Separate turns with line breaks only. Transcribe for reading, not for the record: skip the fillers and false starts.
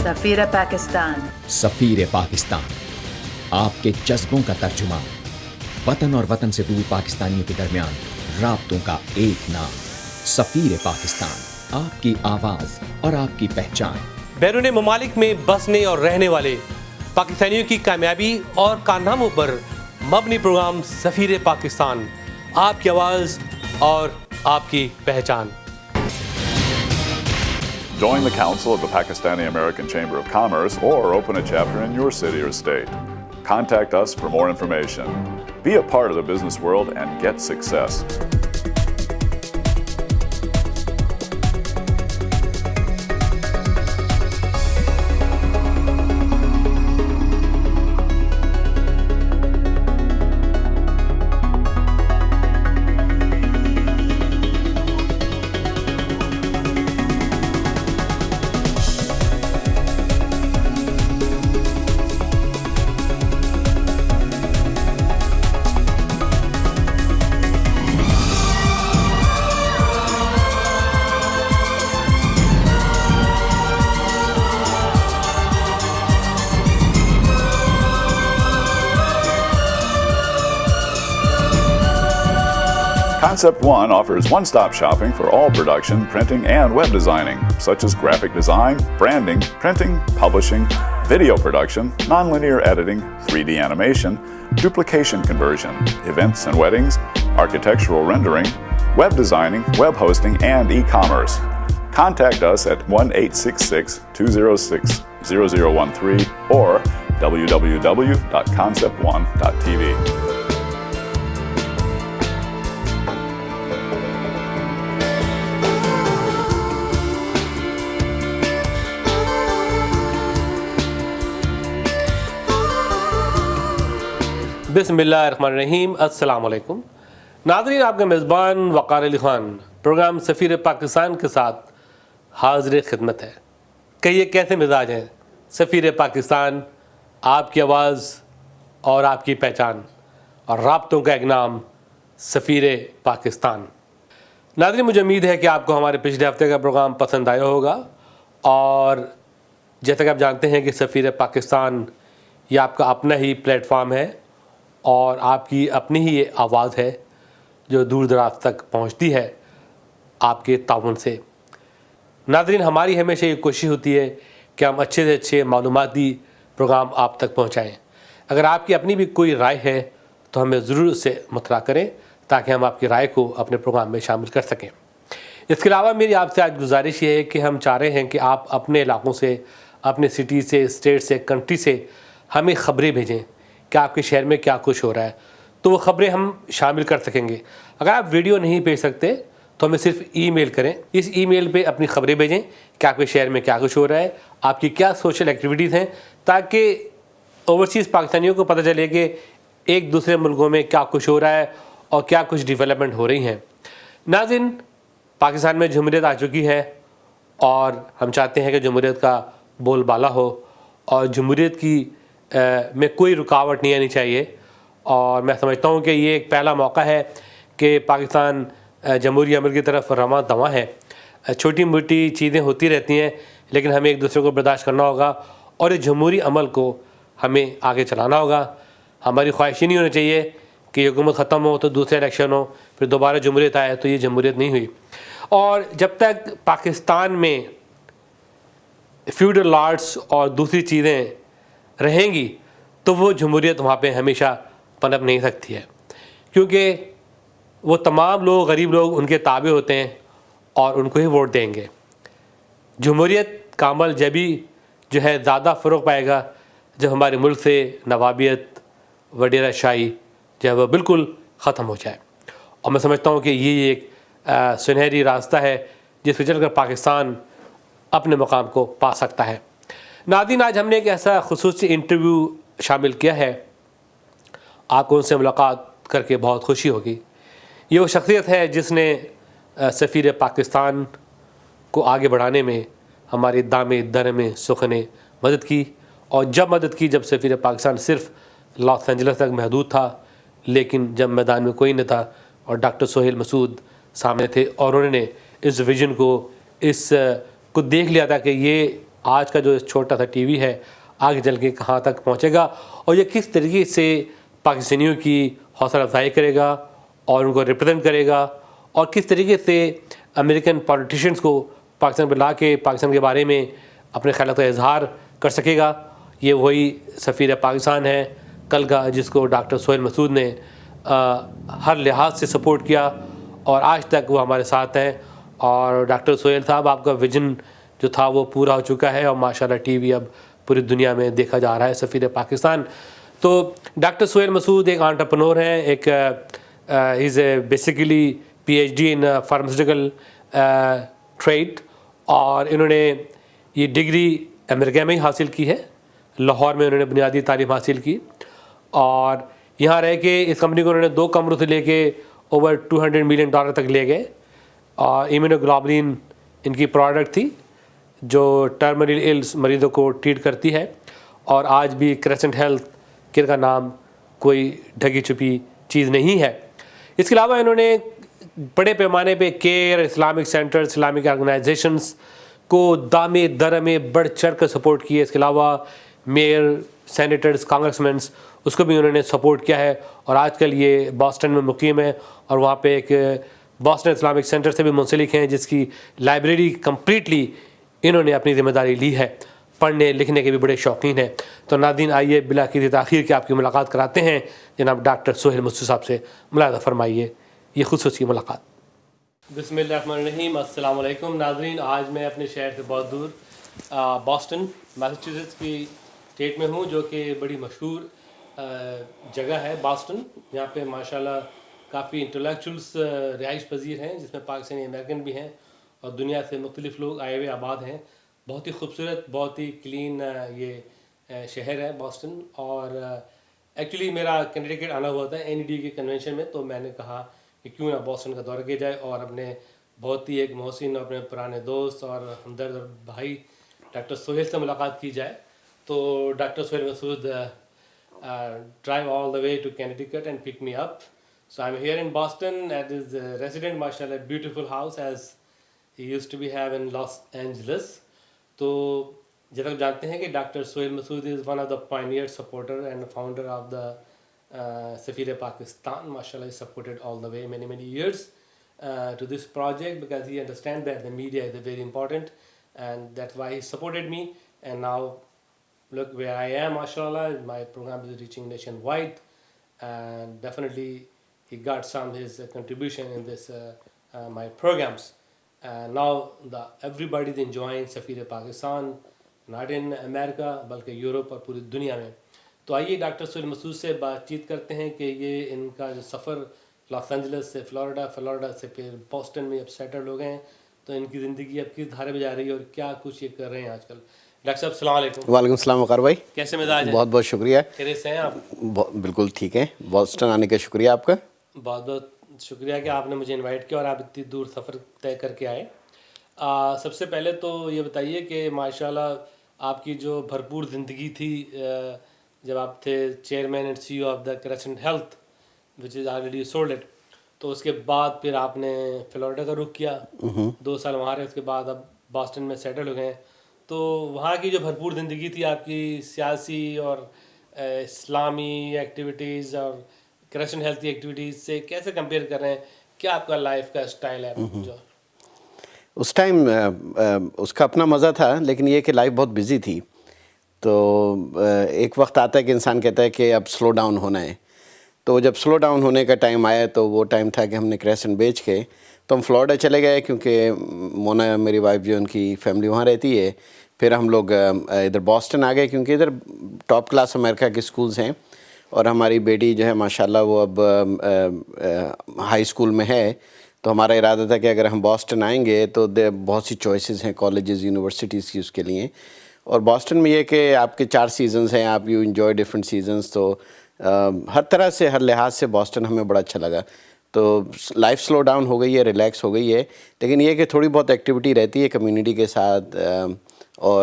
سفیر پاکستان.
سفیر پاکستان، آپ کے جذبوں کا ترجمہ، وطن اور وطن سے دور پاکستانیوں کے درمیان رابطوں کا ایک نام. سفیر پاکستان، آپ کی آواز اور آپ کی پہچان.
بیرون ممالک میں بسنے اور رہنے والے پاکستانیوں کی کامیابی اور کارناموں پر مبنی پروگرام سفیر پاکستان، آپ کی آواز اور آپ کی پہچان.
Join the Council of the Pakistani American Chamber of Commerce or open a chapter in your city or state. Contact us for more information. Be a part of the business world and get success. Concept One offers one-stop shopping for all production, printing, and web designing, such as graphic design, branding, printing, publishing, video production, nonlinear editing, 3D animation, duplication conversion, events and weddings, architectural rendering, web designing, web hosting, and e-commerce. Contact us at 1-866-206-0013 or www.conceptone.tv.
بسم اللہ الرحمن الرحیم. السلام علیکم ناظرین، آپ کا میزبان وقار Ali Khan programme سفیر پاکستان کے ساتھ حاضر خدمت ہے. کہیے کیسے مزاج ہیں؟ سفیر پاکستان، آپ کی آواز اور آپ کی پہچان اور رابطوں کا ایک نام سفیر پاکستان. ناظرین، مجھے امید ہے کہ آپ کو ہمارے پچھلے ہفتے کا پروگرام پسند آیا ہوگا، اور جیسا کہ آپ جانتے ہیں کہ سفیر پاکستان یہ آپ کا اپنا ہی پلیٹ فارم ہے اور آپ کی اپنی ہی یہ آواز ہے جو دور دراز تک پہنچتی ہے آپ کے تعاون سے. ناظرین، ہماری ہمیشہ یہ کوشش ہوتی ہے کہ ہم اچھے سے اچھے معلوماتی پروگرام آپ تک پہنچائیں. اگر آپ کی اپنی بھی کوئی رائے ہے تو ہمیں ضرور اس سے مطلع کریں تاکہ ہم آپ کی رائے کو اپنے پروگرام میں شامل کر سکیں. اس کے علاوہ میری آپ سے آج گزارش یہ ہے کہ ہم چاہ رہے ہیں کہ آپ اپنے علاقوں سے، اپنے سٹی سے، اسٹیٹ سے، کنٹری سے ہمیں خبریں بھیجیں کہ آپ کے شہر میں کیا کچھ ہو رہا ہے، تو وہ خبریں ہم شامل کر سکیں گے. اگر آپ ویڈیو نہیں بھیج سکتے تو ہمیں صرف ای میل کریں. اس ای میل پہ اپنی خبریں بھیجیں کہ آپ کے شہر میں کیا کچھ ہو رہا ہے، آپ کی کیا سوشل ایکٹیویٹیز ہیں، تاکہ اوورسیز پاکستانیوں کو پتہ چلے کہ ایک دوسرے ملکوں میں کیا کچھ ہو رہا ہے اور کیا کچھ ڈیولپمنٹ ہو رہی ہیں. ناظرین، پاکستان میں جمہوریت آ چکی ہے اور ہم چاہتے ہیں کہ جمہوریت کا بول بالا ہو اور جمہوریت کی میں کوئی رکاوٹ نہیں آنی چاہیے. اور میں سمجھتا ہوں کہ یہ ایک پہلا موقع ہے کہ پاکستان جمہوری عمل کی طرف رواں دواں ہے. چھوٹی موٹی چیزیں ہوتی رہتی ہیں لیکن ہمیں ایک دوسرے کو برداشت کرنا ہوگا اور اس جمہوری عمل کو ہمیں آگے چلانا ہوگا. ہماری خواہش نہیں ہونی چاہیے کہ یہ حکومت ختم ہو تو دوسرے الیکشن ہو، پھر دوبارہ جمہوریت آئے تو یہ جمہوریت نہیں ہوئی. اور جب تک پاکستان میں فیوڈل آرٹس اور دوسری چیزیں رہیں گی تو وہ جمہوریت وہاں پہ ہمیشہ پنپ نہیں سکتی ہے، کیونکہ وہ تمام لوگ، غریب لوگ ان کے تابع ہوتے ہیں اور ان کو ہی ووٹ دیں گے. جمہوریت کا عمل جبھی جو ہے زیادہ فروغ پائے گا جب ہمارے ملک سے نوابیت، وڈیرہ شاہی جو ہے وہ بالکل ختم ہو جائے. اور میں سمجھتا ہوں کہ یہ ایک سنہری راستہ ہے جس پہ چل کر پاکستان اپنے مقام کو پا سکتا ہے. ناظرین، آج ہم نے ایک ایسا خصوصی انٹرویو شامل کیا ہے، آپ کو ان سے ملاقات کر کے بہت خوشی ہوگی. یہ وہ شخصیت ہے جس نے سفیر پاکستان کو آگے بڑھانے میں ہمارے دامے درمے سخنے مدد کی. اور جب مدد کی جب سفیر پاکستان صرف لاس اینجلس تک محدود تھا، لیکن جب میدان میں کوئی نہ تھا اور ڈاکٹر سہیل مسعود سامنے تھے اور انہوں نے اس ویژن کو، اس کو دیکھ لیا تھا کہ یہ آج کا جو چھوٹا سا ٹی وی ہے آگے چل کے کہاں تک پہنچے گا, اور یہ کس طریقے سے پاکستانیوں کی حوصلہ افزائی کرے گا اور ان کو ریپرزینٹ کرے گا, اور کس طریقے سے امریکن پولیٹیشینس کو پاکستان پہ لا کے پاکستان کے بارے میں اپنے خیالات کا اظہار کر سکے گا. یہ وہی سفیر پاکستان ہے کل کا, جس کو ڈاکٹر سہیل مسعود نے ہر لحاظ سے سپورٹ کیا اور آج تک وہ ہمارے ساتھ ہیں. اور ڈاکٹر سہیل صاحب, آپ کا ویژن جو تھا وہ پورا ہو چکا ہے اور ماشاءاللہ ٹی وی اب پوری دنیا میں دیکھا جا رہا ہے, سفیر پاکستان. تو ڈاکٹر سہیل مسعود ایک انٹرپرنور ہیں, ایک از اے بیسیکلی پی ایچ ڈی ان فارماسیوٹیکل ٹریڈ, اور انہوں نے یہ ڈگری امریکہ میں ہی حاصل کی ہے, لاہور میں انہوں نے بنیادی تعلیم حاصل کی, اور یہاں رہ کے اس کمپنی کو انہوں نے 2 کمروں سے لے کے اوور $200 ملین تک لے گئے. اور ایمونوگلوبولین ان کی پروڈکٹ تھی جو ٹرمینل ایلز مریضوں کو ٹریٹ کرتی ہے, اور آج بھی کریسنٹ ہیلتھ کیئر کا نام کوئی ڈھکی چھپی چیز نہیں ہے. اس کے علاوہ انہوں نے بڑے پیمانے پہ CAIR, Islamic center, Islamic organizations کو دامے درمے بڑھ چڑھ کر سپورٹ کیے. اس کے علاوہ میئر, سینیٹرز, کانگریس مینس اس کو بھی انہوں نے سپورٹ کیا ہے, اور آج کل یہ باسٹن میں مقیم ہے اور وہاں پہ ایک باسٹن اسلامک سینٹر سے بھی منسلک ہیں جس کی لائبریری کمپلیٹلی انہوں نے اپنی ذمہ داری لی ہے. پڑھنے لکھنے کے بھی بڑے شوقین ہیں. تو ناظرین آئیے بلا کسی تاخیر کے آپ کی ملاقات کراتے ہیں جناب ڈاکٹر سہیل مسعود صاحب سے. ملاحظہ فرمائیے یہ خصوصی ملاقات. بسم اللہ الرحمن الرحیم. السلام علیکم ناظرین. آج میں اپنے شہر سے بہت دور باسٹن میساچیوسیٹس کی اسٹیٹ میں ہوں, جو کہ بڑی مشہور جگہ ہے باسٹن. یہاں پہ ماشاءاللہ کافی انٹلیکچوئلس رہائش پذیر ہیں, جس میں پاکستانی امریکن بھی ہیں اور دنیا سے مختلف لوگ آئے ہوئے آباد ہیں. بہت ہی خوبصورت, بہت ہی کلین یہ شہر ہے باسٹن. اور ایکچولی میرا کنیکٹیکٹ آنا ہوا تھا NED کے کنونشن میں, تو میں نے کہا کہ کیوں نہ باسٹن کا دورہ کیا جائے اور اپنے بہت ہی ایک محسن اور اپنے پرانے دوست اور ہمدرد اور بھائی ڈاکٹر سہیل سے ملاقات کی جائے. تو doctor Sohail Masood drive all the way to Connecticut and pick me up. So I'm here in Boston at his resident, mashallah, beautiful house as he used to be have in Los Angeles. تو جب آپ جانتے ہیں کہ doctor Sohail Masood is one of the pioneer supporter and founder of the سفیر Pakistan. MashaAllah, he supported all the way many years to this project because he understands that the media is very important, and that's why he supported me. And now look where I am, MashaAllah, my program is reaching nationwide, and definitely he got some his contribution in this my programs. And now everybody is enjoying سفیر Pakistan, not in America بلکہ Europe اور پوری دنیا میں. تو آئیے doctor Sohail مسعود سے بات چیت کرتے ہیں کہ یہ ان کا جو سفر لاس اینجلس سے فلوریڈا سے پھر بوسٹن میں اب سیٹل ہو گئے ہیں, تو ان کی زندگی اب کس دھارے میں جا رہی ہے اور کیا کچھ یہ کر رہے ہیں آج کل. ڈاکٹر صاحب السلام علیکم.
وعلیکم السلام وقار بھائی,
کیسے مزاج ہیں؟
بہت بہت شکریہ.
خیریت سے ہیں آپ؟
بالکل ٹھیک ہے. بوسٹن آنے کا شکریہ آپ کا.
بہت بہت شکریہ کہ آپ نے مجھے انوائٹ کیا اور آپ اتنی دور سفر طے کر کے آئے. سب سے پہلے تو یہ بتائیے کہ ماشاءاللہ آپ کی جو بھرپور زندگی تھی جب آپ تھے chairman and CEO of the crescent health which is already sold it, تو اس کے بعد پھر آپ نے فلوریڈا کا رخ کیا, 2 سال وہاں رہے, اس کے بعد اب باسٹن میں سیٹل ہو گئے ہیں. تو وہاں کی جو بھرپور زندگی تھی آپ کی, سیاسی اور اسلامی ایکٹیویٹیز اور کریسنٹ ہیلتھ کی ایکٹیویٹیز سے کیسے کمپیئر کر رہے ہیں؟ کیا آپ کا لائف کا اسٹائل ہے جو
اس ٹائم اس کا اپنا مزہ تھا, لیکن یہ کہ لائف بہت بزی تھی. تو ایک وقت آتا ہے کہ انسان کہتا ہے کہ اب سلو ڈاؤن ہونا ہے. تو جب سلو ڈاؤن ہونے کا ٹائم آیا تو وہ ٹائم تھا کہ ہم نے کریسنٹ بیچ کے تو ہم فلوریڈا چلے گئے, کیونکہ مونا میری وائف جو ان کی فیملی وہاں رہتی ہے. پھر ہم لوگ ادھر باسٹن آ گئے کیونکہ ادھر ٹاپ کلاس امریکہ کے اسکولز ہیں, اور ہماری بیٹی جو ہے ماشاءاللہ وہ اب ہائی اسکول میں ہے. تو ہمارا ارادہ تھا کہ اگر ہم باسٹن آئیں گے تو بہت سی چوائسیز ہیں کالجز یونیورسٹیز کی اس کے لیے. اور باسٹن میں یہ کہ آپ کے 4 سیزنز ہیں, آپ یو انجوائے ڈفرینٹ سیزنز. تو ہر طرح سے ہر لحاظ سے باسٹن ہمیں بڑا اچھا لگا. تو لائف سلو ڈاؤن ہو گئی ہے, ریلیکس ہو گئی ہے, لیکن یہ کہ تھوڑی بہت ایکٹیویٹی رہتی ہے کمیونٹی کے ساتھ. اور